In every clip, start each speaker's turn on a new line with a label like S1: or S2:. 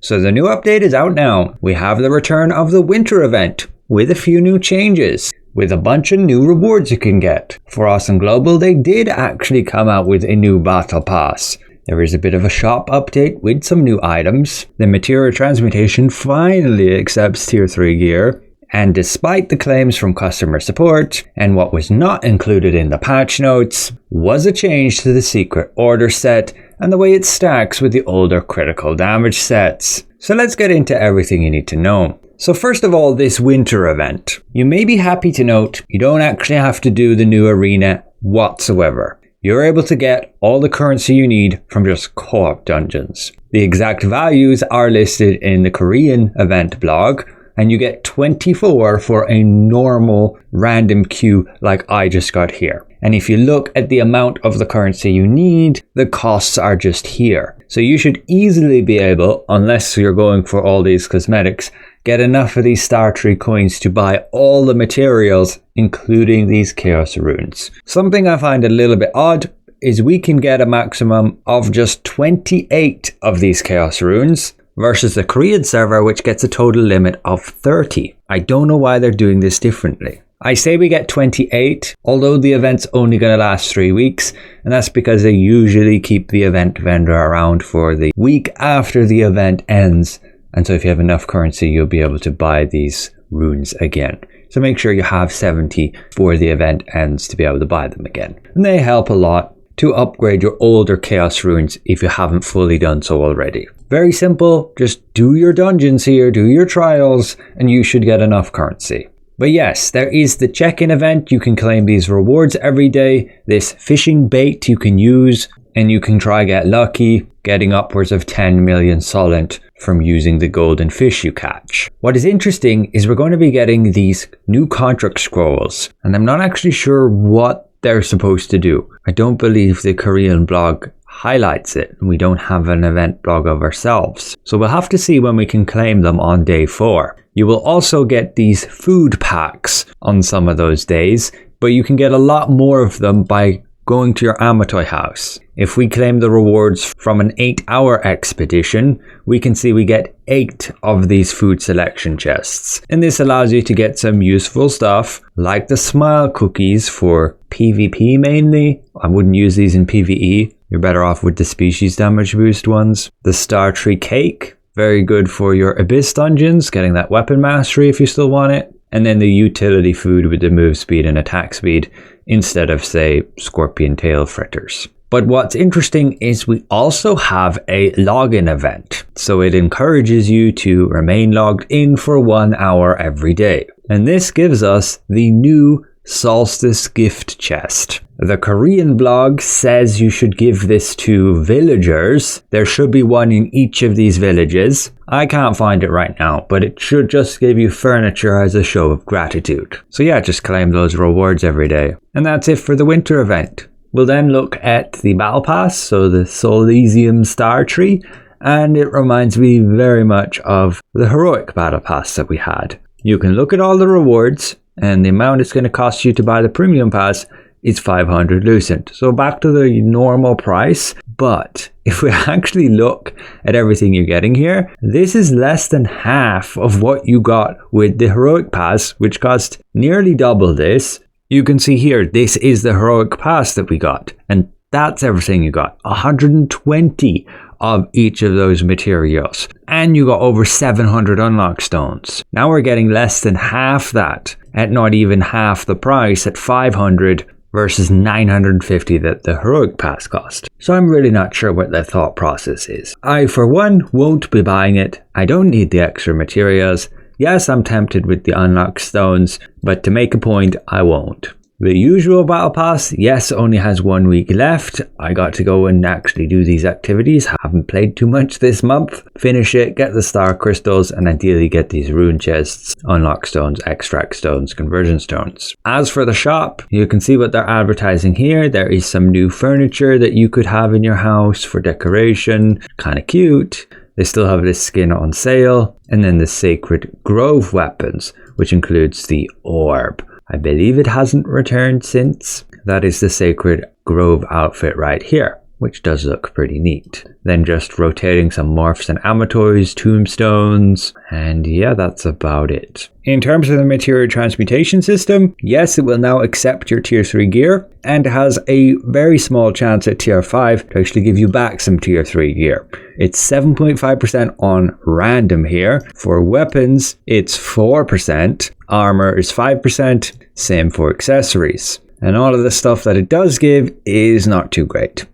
S1: So the new update is out now. We have the return of the winter event with a few new changes, with a bunch of new rewards you can get. For Awesome Global, they did actually come out with a new battle pass. There is a bit of a shop update with some new items. The Material Transmutation finally accepts Tier 3 gear. And despite the claims from customer support, and what was not included in the patch notes, was a change to the Secret Order set and the way it stacks with the older critical damage sets. So let's get into everything you need to know. So first of all, this winter event. You may be happy to note you don't actually have to do the new arena whatsoever. You're able to get all the currency you need from just co-op dungeons. The exact values are listed in the Korean event blog, and you get 24 for a normal random queue like I just got here. And if you look at the amount of the currency you need, the costs are just here. So you should easily be able, unless you're going for all these cosmetics, get enough of these Star Tree coins to buy all the materials, including these Chaos Runes. Something I find a little bit odd is we can get a maximum of just 28 of these Chaos Runes, versus the Korean server, which gets a total limit of 30. I don't know why they're doing this differently. I say we get 28, although the event's only going to last 3 weeks, and that's because they usually keep the event vendor around for the week after the event ends, and so if you have enough currency, you'll be able to buy these runes again. So make sure you have 70 before the event ends to be able to buy them again. And they help a lot to upgrade your older Chaos Runes if you haven't fully done so already. Very simple, just do your dungeons here, do your trials, and you should get enough currency. But yes, there is the check-in event. You can claim these rewards every day, this fishing bait you can use, and you can try get lucky, getting upwards of 10 million solent from using the golden fish you catch. What is interesting is we're going to be getting these new contract scrolls, and I'm not actually sure what they're supposed to do. I don't believe the Korean blog highlights it, and we don't have an event blog of ourselves. So we'll have to see when we can claim them on day 4. You will also get these food packs on some of those days, but you can get a lot more of them by going to your Amatoy house. If we claim the rewards from an 8-hour expedition, we can see we get 8 of these food selection chests. And this allows you to get some useful stuff, like the smile cookies for PvP mainly. I wouldn't use these in PvE. You're better off with the species damage boost ones. The Star Tree cake, very good for your Abyss dungeons, getting that weapon mastery if you still want it. And then the utility food with the move speed and attack speed, instead of, say, scorpion tail fritters. But what's interesting is we also have a login event. So it encourages you to remain logged in for 1 hour every day. And this gives us the new Solstice gift chest. The Korean blog says you should give this to villagers. There should be one in each of these villages. I can't find it right now, but it should just give you furniture as a show of gratitude. So yeah, just claim those rewards every day. And that's it for the winter event. We'll then look at the battle pass, so the Solisium Star Tree, and it reminds me very much of the heroic battle pass that we had. You can look at all the rewards, and the amount it's going to cost you to buy the premium pass is 500 Lucent. So back to the normal price, but if we actually look at everything you're getting here, this is less than half of what you got with the heroic pass, which cost nearly double this. You can see here, this is the heroic pass that we got, and that's everything you got. 120 of each of those materials, and you got over 700 unlock stones. Now we're getting less than half that, at not even half the price, at 500 versus 950 that the heroic pass cost. So I'm really not sure what their thought process is. I, for one, won't be buying it. I don't need the extra materials. Yes, I'm tempted with the unlock stones, but to make a point, I won't. The usual battle pass, yes, only has 1 week left. I got to go and actually do these activities. Haven't played too much this month. Finish it, get the star crystals, and ideally get these rune chests, unlock stones, extract stones, conversion stones. As for the shop, you can see what they're advertising here. There is some new furniture that you could have in your house for decoration. Kind of cute. They still have this skin on sale. And then the Sacred Grove weapons, which includes the orb. I believe it hasn't returned since. That is the Sacred Grove outfit right here. which does look pretty neat. Then just rotating some morphs and amatoys, tombstones, and yeah, that's about it. In terms of the material transmutation system, yes, it will now accept your tier 3 gear and has a very small chance at tier 5 to actually give you back some tier 3 gear. It's 7.5% on random here. For weapons, it's 4%. Armor is 5%. Same for accessories. And all of the stuff that it does give is not too great.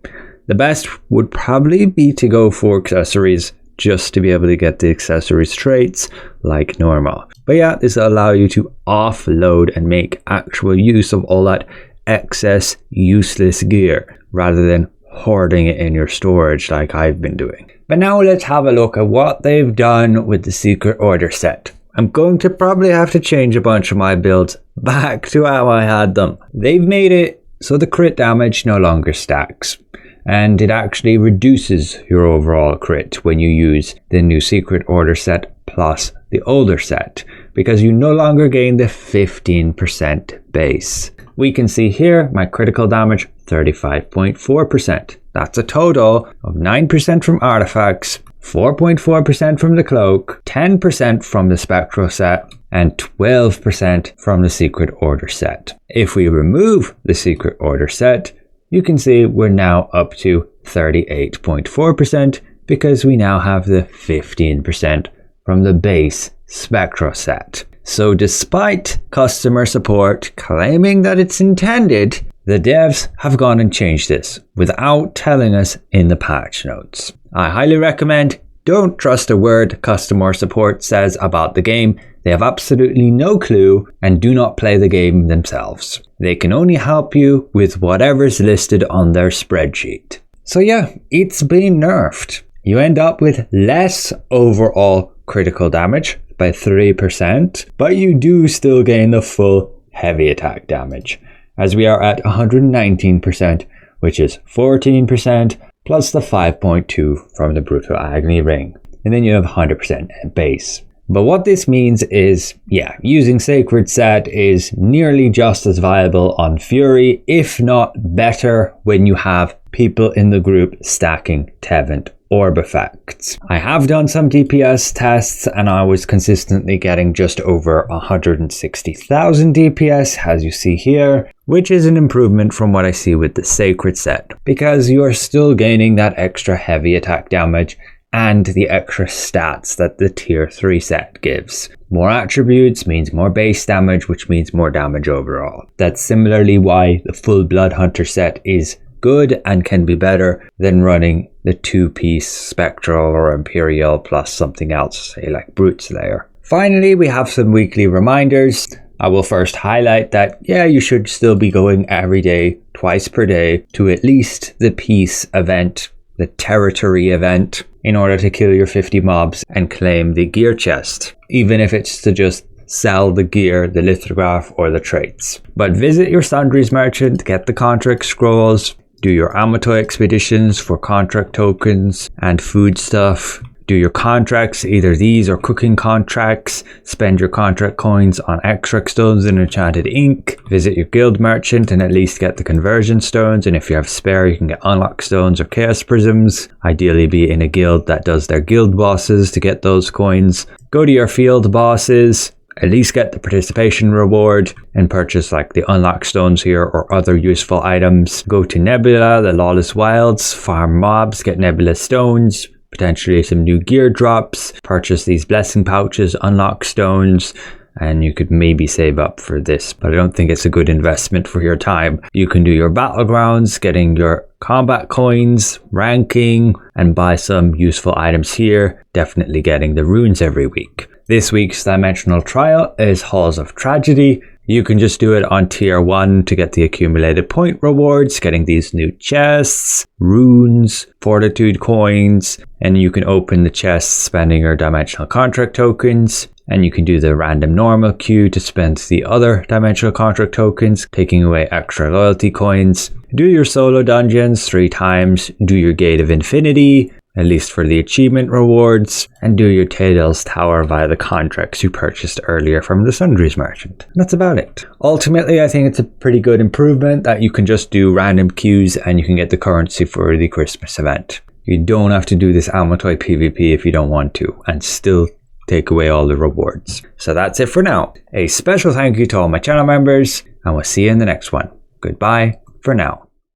S1: The best would probably be to go for accessories just to be able to get the accessories traits like normal. But yeah, this will allow you to offload and make actual use of all that excess useless gear rather than hoarding it in your storage like I've been doing. But now let's have a look at what they've done with the Secret Order set. I'm going to probably have to change a bunch of my builds back to how I had them. They've made it so the crit damage no longer stacks, and it actually reduces your overall crit when you use the new Secret Order set plus the older set, because you no longer gain the 15% base. We can see here my critical damage 35.4%. That's a total of 9% from artifacts, 4.4% from the cloak, 10% from the spectral set, and 12% from the Secret Order set. If we remove the Secret Order set, you can see we're now up to 38.4% because we now have the 15% from the base spectral set. So despite customer support claiming that it's intended, the devs have gone and changed this without telling us in the patch notes. I highly recommend don't trust a word customer support says about the game. They have absolutely no clue and do not play the game themselves. They can only help you with whatever's listed on their spreadsheet. So yeah, it's been nerfed. You end up with less overall critical damage by 3%, but you do still gain the full heavy attack damage, as we are at 119%, which is 14% plus the 5.2 from the Brutal Agony Ring. And then you have 100% base. But what this means is, yeah, using Sacred Set is nearly just as viable on Fury, if not better, when you have people in the group stacking Tevent orb effects. I have done some DPS tests and I was consistently getting just over 160,000 DPS, as you see here, which is an improvement from what I see with the Sacred Set, because you are still gaining that extra heavy attack damage and the extra stats that the tier 3 set gives. More attributes means more base damage, which means more damage overall. That's similarly why the full Blood Hunter set is good and can be better than running the 2-piece Spectral or Imperial plus something else, say like Brute Slayer. Finally, we have some weekly reminders. I will first highlight that, yeah, you should still be going every day, twice per day, to at least the peace event, the territory event, in order to kill your 50 mobs and claim the gear chest, even if it's to just sell the gear, the lithograph, or the traits. But visit your Sundries merchant, get the contract scrolls, do your Amatoy expeditions for contract tokens and food stuff. Do your contracts, either these or cooking contracts. Spend your contract coins on extract stones and enchanted ink. Visit your guild merchant and at least get the conversion stones. And if you have spare, you can get unlock stones or chaos prisms. Ideally be in a guild that does their guild bosses to get those coins. Go to your field bosses. At least get the participation reward and purchase like the unlock stones here or other useful items. Go to Nebula, the Lawless Wilds, farm mobs, get Nebula stones, potentially some new gear drops, purchase these blessing pouches, unlock stones, and you could maybe save up for this, but I don't think it's a good investment for your time. You can do your battlegrounds, getting your combat coins, ranking, and buy some useful items here, definitely getting the runes every week. This week's Dimensional Trial is Halls of Tragedy. You can just do it on tier 1 to get the accumulated point rewards, getting these new chests, runes, fortitude coins, and you can open the chests spending your dimensional contract tokens, and you can do the random normal queue to spend the other dimensional contract tokens, taking away extra loyalty coins. Do your solo dungeons 3 times, do your Gate of Infinity, at least for the achievement rewards, and do your Tadale's Tower via the contracts you purchased earlier from the Sundries Merchant. And that's about it. Ultimately, I think it's a pretty good improvement that you can just do random queues and you can get the currency for the Christmas event. You don't have to do this Amatoi PvP if you don't want to, and still take away all the rewards. So that's it for now. A special thank you to all my channel members, and we'll see you in the next one. Goodbye for now.